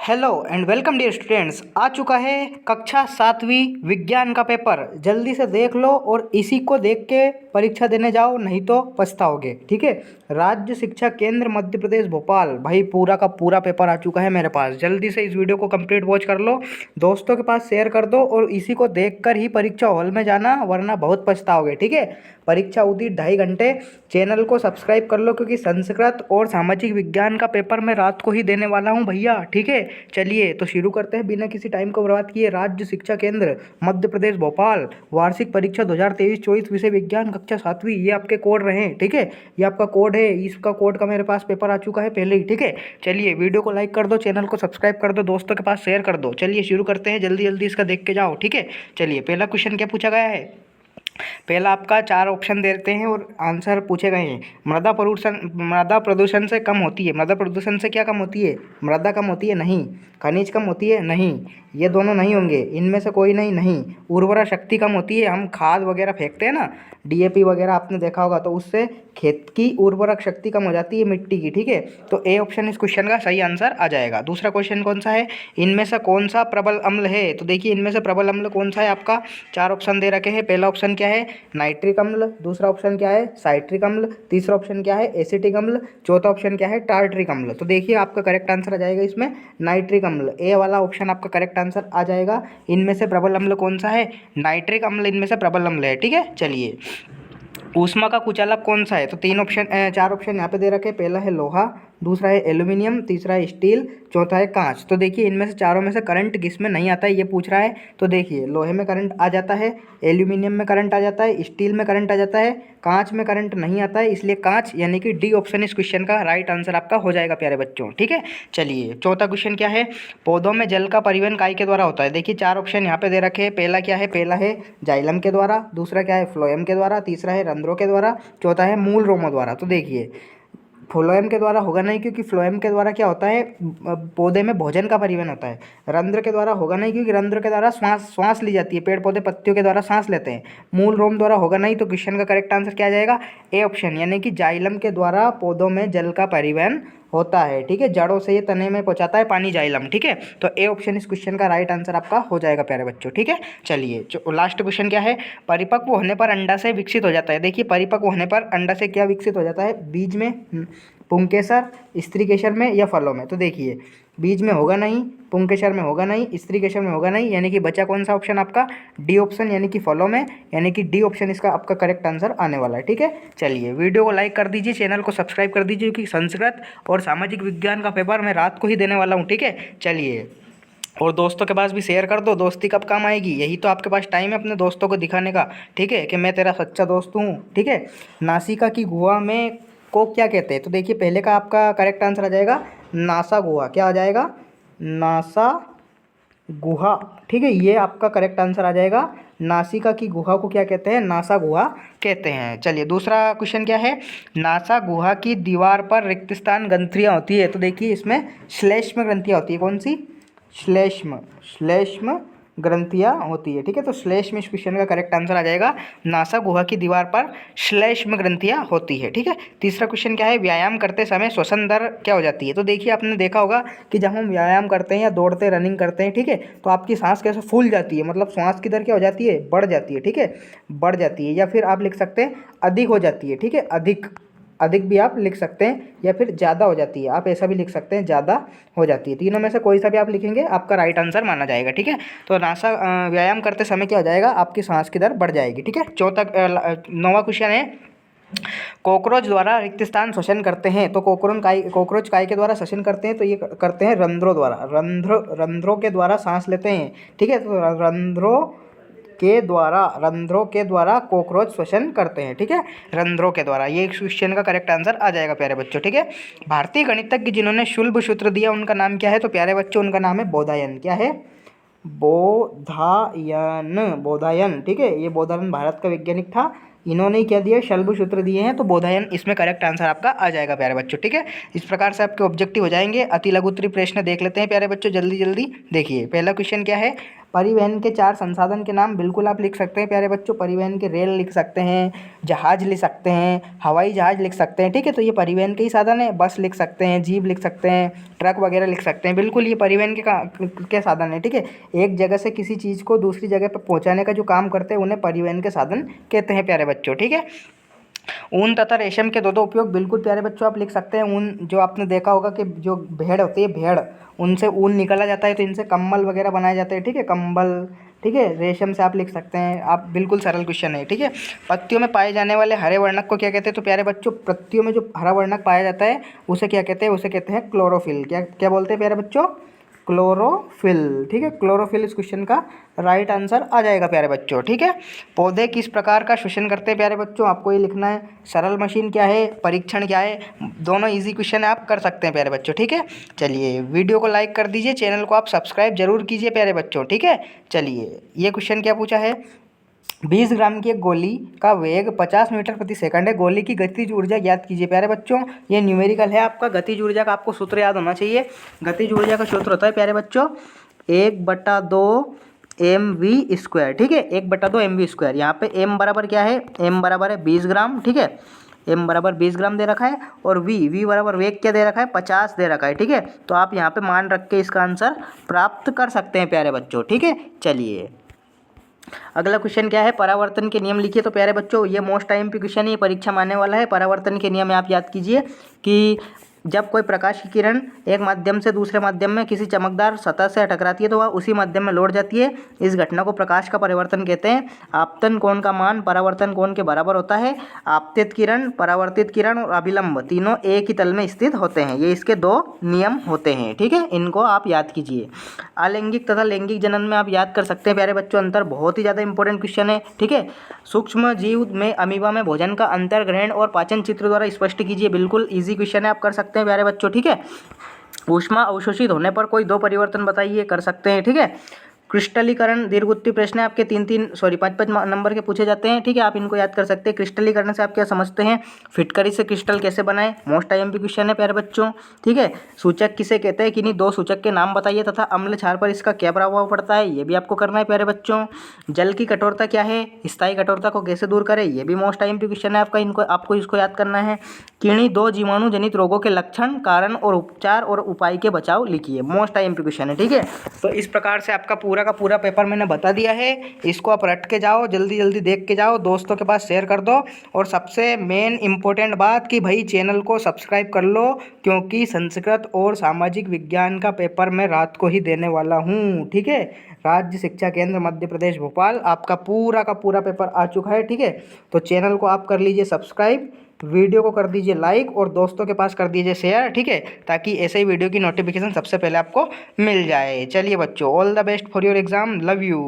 Hello and welcome dear students. आ चुका है कक्षा 7वीं विज्ञान का पेपर। जल्दी से देख लो और इसी को देख के परीक्षा देने जाओ, नहीं तो पछताओगे। ठीक है। राज्य शिक्षा केंद्र मध्य प्रदेश भोपाल, भाई पूरा का पूरा पेपर आ चुका है मेरे पास। जल्दी से इस वीडियो को कंप्लीट वॉच कर लो, दोस्तों के पास शेयर कर दो और इसी को देखकर ही परीक्षा हॉल में जाना, वरना बहुत पछताओगे। ठीक है। परीक्षा होती 2.5 घंटे। चैनल को सब्सक्राइब कर लो क्योंकि संस्कृत और सामाजिक विज्ञान का पेपर मैं रात को ही देने वाला हूँ भैया। ठीक है। चलिए तो शुरू करते हैं बिना किसी टाइम को बर्बाद किए। राज्य शिक्षा केंद्र मध्य प्रदेश भोपाल, वार्षिक परीक्षा 2023-24, विषय विज्ञान, कक्षा 7वीं। ये आपके कोड रहे। ठीक है। ये आपका कोड है, इसका कोड का मेरे पास पेपर आ चुका है पहले ही। ठीक है। चलिए वीडियो को लाइक कर दो, चैनल को सब्सक्राइब कर दो, दोस्तों के पास शेयर कर दो। चलिए शुरू करते हैं, जल्दी जल्दी इसका देख के जाओ। ठीक है। चलिए पहला क्वेश्चन क्या पूछा गया है। पहला आपका 4 ऑप्शन देते हैं और आंसर पूछे गए हैं। मृदा प्रदूषण से कम होती है। मृदा प्रदूषण से क्या कम होती है? मृदा कम होती है? नहीं। खनिज कम होती है? नहीं। ये दोनों नहीं होंगे, इनमें से कोई नहीं। उर्वरा शक्ति कम होती है। हम खाद वगैरह फेंकते हैं ना, डीएपी वगैरह आपने देखा होगा, तो उससे खेत की उर्वरक शक्ति कम हो जाती है मिट्टी की। ठीक है। तो ए ऑप्शन इस क्वेश्चन का सही आंसर आ जाएगा। दूसरा क्वेश्चन कौन सा है, इनमें से कौन सा प्रबल अम्ल है? तो देखिए इनमें से प्रबल अम्ल कौन सा है आपका। 4 ऑप्शन दे रखे हैं। पहला ऑप्शन क्या है, नाइट्रिक अम्ल। दूसरा ऑप्शन क्या है, साइट्रिक अम्ल। तीसरा ऑप्शन क्या है, एसिटिक अम्ल। चौथा ऑप्शन क्या है, टार्ट्रिक अम्ल। तो देखिए आपका करेक्ट आंसर आ जाएगा इसमें नाइट्रिक अम्ल। ए वाला ऑप्शन आपका करेक्ट आंसर आ जाएगा। इनमें से प्रबल अम्ल कौन सा है, नाइट्रिक अम्ल इनमें से प्रबल अम्ल है। ठीक है। चलिए ऊष्मा का कुचालक कौन सा है? तो 4 ऑप्शन यहाँ पे दे रखे हैं। पहला है लोहा, दूसरा है एल्यूमिनियम, तीसरा है स्टील, चौथा है कांच। तो देखिए इनमें से चारों में से करंट किस में नहीं आता है ये पूछ रहा है। तो देखिए लोहे में करंट आ जाता है, एल्यूमिनियम में करंट आ जाता है, स्टील में करंट आ जाता है, कांच में करंट नहीं आता है, इसलिए कांच यानी कि डी ऑप्शन इस क्वेश्चन का राइट आंसर आपका हो जाएगा प्यारे बच्चों। ठीक है। चलिए चौथा क्वेश्चन क्या है, पौधों में जल का परिवहन काय के द्वारा होता है? देखिए 4 ऑप्शन यहाँ पे दे रखे हैं। पहला क्या है, पहला है जाइलम के द्वारा, दूसरा क्या है फ्लोएम के द्वारा, तीसरा है रंध्रों के द्वारा, चौथा है मूल रोमों द्वारा। तो देखिए फ्लोएम के द्वारा होगा नहीं, क्योंकि फ्लोएम के द्वारा क्या होता है, पौधे में भोजन का परिवहन होता है। रंध्र के द्वारा होगा नहीं, क्योंकि रंध्र के द्वारा श्वास ली जाती है, पेड़ पौधे पत्तियों के द्वारा सांस लेते हैं। मूल रोम द्वारा होगा नहीं, तो क्वेश्चन का करेक्ट आंसर क्या आ जाएगा, ए ऑप्शन, यानी कि जाइलम के द्वारा पौधों में जल का परिवहन होता है। ठीक है। जड़ों से ये तने में पहुंचाता है पानी जाइलम। ठीक है। तो ए ऑप्शन इस क्वेश्चन का राइट आंसर आपका हो जाएगा प्यारे बच्चों। ठीक है। चलिए लास्ट क्वेश्चन क्या है, परिपक्व होने पर अंडा से विकसित हो जाता है। देखिए परिपक्व होने पर अंडा से क्या विकसित हो जाता है, बीज में, पुंकेसर, स्त्रीकेसर में या फलों में? तो देखिए बीज में होगा नहीं, पुंकेसर में होगा नहीं, स्त्रीकेसर में होगा नहीं, यानी कि बचा कौन सा ऑप्शन आपका, डी ऑप्शन, यानी कि फलों में, यानी कि डी ऑप्शन इसका आपका करेक्ट आंसर आने वाला है। ठीक है। चलिए वीडियो को लाइक कर दीजिए, चैनल को सब्सक्राइब कर दीजिए, क्योंकि संस्कृत और सामाजिक विज्ञान का पेपर मैं रात को ही देने वाला हूँ। ठीक है। चलिए और दोस्तों के पास भी शेयर कर दो, दोस्ती कब काम आएगी, यही तो आपके पास टाइम है अपने दोस्तों को दिखाने का। ठीक है, कि मैं तेरा सच्चा दोस्त हूँ। ठीक है। नासिका की गुहा में को क्या कहते हैं? तो देखिए पहले का आपका करेक्ट आंसर आ जाएगा नासा गुहा। क्या आ जाएगा, नासा गुहा। ठीक है, ये आपका करेक्ट आंसर आ जाएगा। नासिका की गुहा को क्या कहते हैं, नासा गुहा कहते हैं। चलिए दूसरा क्वेश्चन क्या है, नासा गुहा की दीवार पर रिक्त स्थान ग्रंथियाँ होती है। तो देखिए इसमें श्लेष्म ग्रंथियाँ होती है। कौन सी? श्लेष्म ग्रंथियाँ होती है। ठीक है। तो श्लेष्म इस क्वेश्चन का करेक्ट आंसर आ जाएगा। नासा गुहा की दीवार पर श्लेष्म ग्रंथियाँ होती है। ठीक है। तीसरा क्वेश्चन क्या है, व्यायाम करते समय श्वसन दर क्या हो जाती है? तो देखिए आपने देखा होगा कि जब हम व्यायाम करते हैं या दौड़ते रनिंग करते हैं, ठीक है, तो आपकी सांस कैसे फूल जाती है, मतलब श्वास की दर क्या हो जाती है, बढ़ जाती है। ठीक है, बढ़ जाती है, या फिर आप लिख सकते हैं अधिक हो जाती है। ठीक है, अधिक भी आप लिख सकते हैं, या फिर ज़्यादा हो जाती है, आप ऐसा भी लिख सकते हैं, ज़्यादा हो जाती है। तीनों में से कोई सा भी आप लिखेंगे आपका राइट आंसर माना जाएगा। ठीक है। तो नासा व्यायाम करते समय क्या हो जाएगा, आपकी सांस की दर बढ़ जाएगी। ठीक है। चौथा 9वां क्वेश्चन है, कॉकरोच द्वारा रिक्त स्थान श्वसन करते हैं। तो कॉकरोच काय के द्वारा श्वसन करते हैं? तो ये करते हैं रंध्रों द्वारा। रंध्रों के द्वारा सांस लेते हैं। ठीक है। तो रंध्रों के द्वारा कॉकरोच श्वसन करते हैं। ठीक है, रंध्रों के द्वारा। ये क्वेश्चन का करेक्ट आंसर आ जाएगा प्यारे बच्चों। ठीक है। भारतीय गणितज्ञ जिन्होंने शुल्ब सूत्र दिया उनका नाम क्या है? तो प्यारे बच्चों उनका नाम है बोधायन। क्या है? बोधायन। ठीक है, ये बोधायन भारत का वैज्ञानिक था। इन्होंने क्या दिया, शल्ब सूत्र दिए हैं, तो बोधायन इसमें करेक्ट आंसर आपका आ जाएगा प्यारे बच्चों। ठीक है। इस प्रकार से आपके ऑब्जेक्टिव हो जाएंगे। अति लघु उत्तरीय प्रश्न देख लेते हैं प्यारे बच्चों, जल्दी जल्दी देखिए। पहला क्वेश्चन क्या है, परिवहन के 4 संसाधन के नाम बिल्कुल आप लिख सकते हैं प्यारे बच्चों। परिवहन के रेल लिख सकते हैं, जहाज लिख सकते हैं, हवाई जहाज लिख सकते हैं, ठीक है। तो ये परिवहन के ही साधन है। बस लिख सकते हैं, जीप लिख सकते हैं, ट्रक वगैरह लिख सकते हैं, बिल्कुल ये परिवहन के साधन है, ठीक है। एक जगह से किसी चीज़ को दूसरी जगह पर पहुंचाने का जो काम करते हैं उन्हें परिवहन के साधन कहते हैं प्यारे बच्चों, ठीक है। ऊन तथा रेशम के दो उपयोग बिल्कुल प्यारे बच्चों आप लिख सकते हैं। ऊन जो आपने देखा होगा कि जो भेड़ होती है, भेड़, उनसे ऊन निकाला जाता है तो इनसे कंबल वगैरह बनाए जाते हैं, ठीक है, कंबल, ठीक है। रेशम से आप लिख सकते हैं। आप बिल्कुल सरल क्वेश्चन है, ठीक है। पत्तियों में पाए जाने वाले हरे वर्णक को क्या कहते हैं? तो प्यारे बच्चों पत्तियों में जो हरा वर्णक पाया जाता है उसे क्या कहते हैं? उसे कहते हैं क्लोरोफिल। क्या क्या बोलते हैं प्यारे बच्चों? क्लोरोफिल, ठीक है। क्लोरोफिल इस क्वेश्चन का राइट आंसर आ जाएगा प्यारे बच्चों, ठीक है। पौधे किस प्रकार का श्वसन करते हैं प्यारे बच्चों? आपको ये लिखना है। सरल मशीन क्या है, परीक्षण क्या है, दोनों इजी क्वेश्चन है, आप कर सकते हैं प्यारे बच्चों, ठीक है। चलिए वीडियो को लाइक कर दीजिए, चैनल को आप सब्सक्राइब जरूर कीजिए प्यारे बच्चों, ठीक है। चलिए ये क्वेश्चन क्या पूछा है? 20 ग्राम की एक गोली का वेग 50 मीटर प्रति सेकंड है। गोली की गतिज ऊर्जा ज्ञात कीजिए प्यारे बच्चों। ये न्यूमेरिकल है आपका। गतिज ऊर्जा का आपको सूत्र याद होना चाहिए। गतिज ऊर्जा का सूत्र होता है प्यारे बच्चों 1/2 mv², ठीक है। 1/2 mv²। यहाँ पे m बराबर क्या है? m बराबर है 20 ग्राम, ठीक है। m बराबर 20 ग्राम दे रखा है और v बराबर वेग क्या दे रखा है? 50 दे रखा है, ठीक है। तो आप यहाँ पे मान रख के इसका आंसर प्राप्त कर सकते हैं प्यारे बच्चों, ठीक है। चलिए अगला क्वेश्चन क्या है? परावर्तन के नियम लिखिए। तो प्यारे बच्चों ये मोस्ट टाइम पे क्वेश्चन है, ये परीक्षा में आने वाला है। परावर्तन के नियम आप याद कीजिए कि जब कोई प्रकाश की किरण एक माध्यम से दूसरे माध्यम में किसी चमकदार सतह से टकराती है तो वह उसी माध्यम में लौट जाती है। इस घटना को प्रकाश का परावर्तन कहते हैं। आपतन कोण का मान परावर्तन कोण के बराबर होता है। आपतित किरण, परावर्तित किरण और अभिलंब तीनों एक ही तल में स्थित होते हैं। ये इसके 2 नियम होते हैं, ठीक है। इनको आप याद कीजिए। अलैंगिक तथा लैंगिक जनन में आप याद कर सकते हैं प्यारे बच्चों अंतर। बहुत ही ज़्यादा इंपॉर्टेंट क्वेश्चन है, ठीक है। सूक्ष्म जीव में अमीबा में भोजन का अंतर ग्रहण और पाचन चित्र द्वारा स्पष्ट कीजिए। बिल्कुल इजी क्वेश्चन है, आप कर सकते हैं प्यारे बच्चों, ठीक है। ऊष्मा अवशोषित होने पर कोई 2 परिवर्तन बताइए, कर सकते हैं, ठीक है। क्रिस्टलीकरण दीर्घवृत्तीय प्रश्न आपके 5-5 नंबर के पूछे जाते हैं, ठीक है। आप इनको याद कर सकते हैं। क्रिस्टलीकरण से आप क्या समझते हैं? फिटकरी से क्रिस्टल कैसे बनाएं? मोस्ट आईएमपी क्वेश्चन है प्यारे बच्चों, ठीक है। सूचक किसे कहते हैं? किन्हीं 2 सूचक के नाम बताइए तथा अम्ल क्षार पर इसका क्या प्रभाव पड़ता है, ये भी आपको करना है प्यारे बच्चों। जल की कठोरता क्या है? स्थायी कठोरता को कैसे दूर करें, ये भी मोस्ट आईएमपी क्वेश्चन है आपका। इनको आपको इसको याद करना है। किन्हीं 2 जीवाणु जनित रोगों के लक्षण, कारण और उपचार और उपाय के बचाव लिखिए। मोस्ट आईएमपी क्वेश्चन है, ठीक है। तो इस प्रकार से आपका पूरा का पूरा पेपर मैंने बता दिया है। इसको आप रट के जाओ, जल्दी जल्दी देख के जाओ, दोस्तों के पास शेयर कर दो। और सबसे मेन इंपॉर्टेंट बात कि भाई चैनल को सब्सक्राइब कर लो, क्योंकि संस्कृत और सामाजिक विज्ञान का पेपर मैं रात को ही देने वाला हूँ, ठीक है। राज्य शिक्षा केंद्र मध्य प्रदेश भोपाल आपका पूरा का पूरा पेपर आ चुका है, ठीक है। तो चैनल को आप कर लीजिए सब्सक्राइब, वीडियो को कर दीजिए लाइक और दोस्तों के पास कर दीजिए शेयर, ठीक है, ताकि ऐसे ही वीडियो की नोटिफिकेशन सबसे पहले आपको मिल जाए। चलिए बच्चों, all the best for your exam, love you.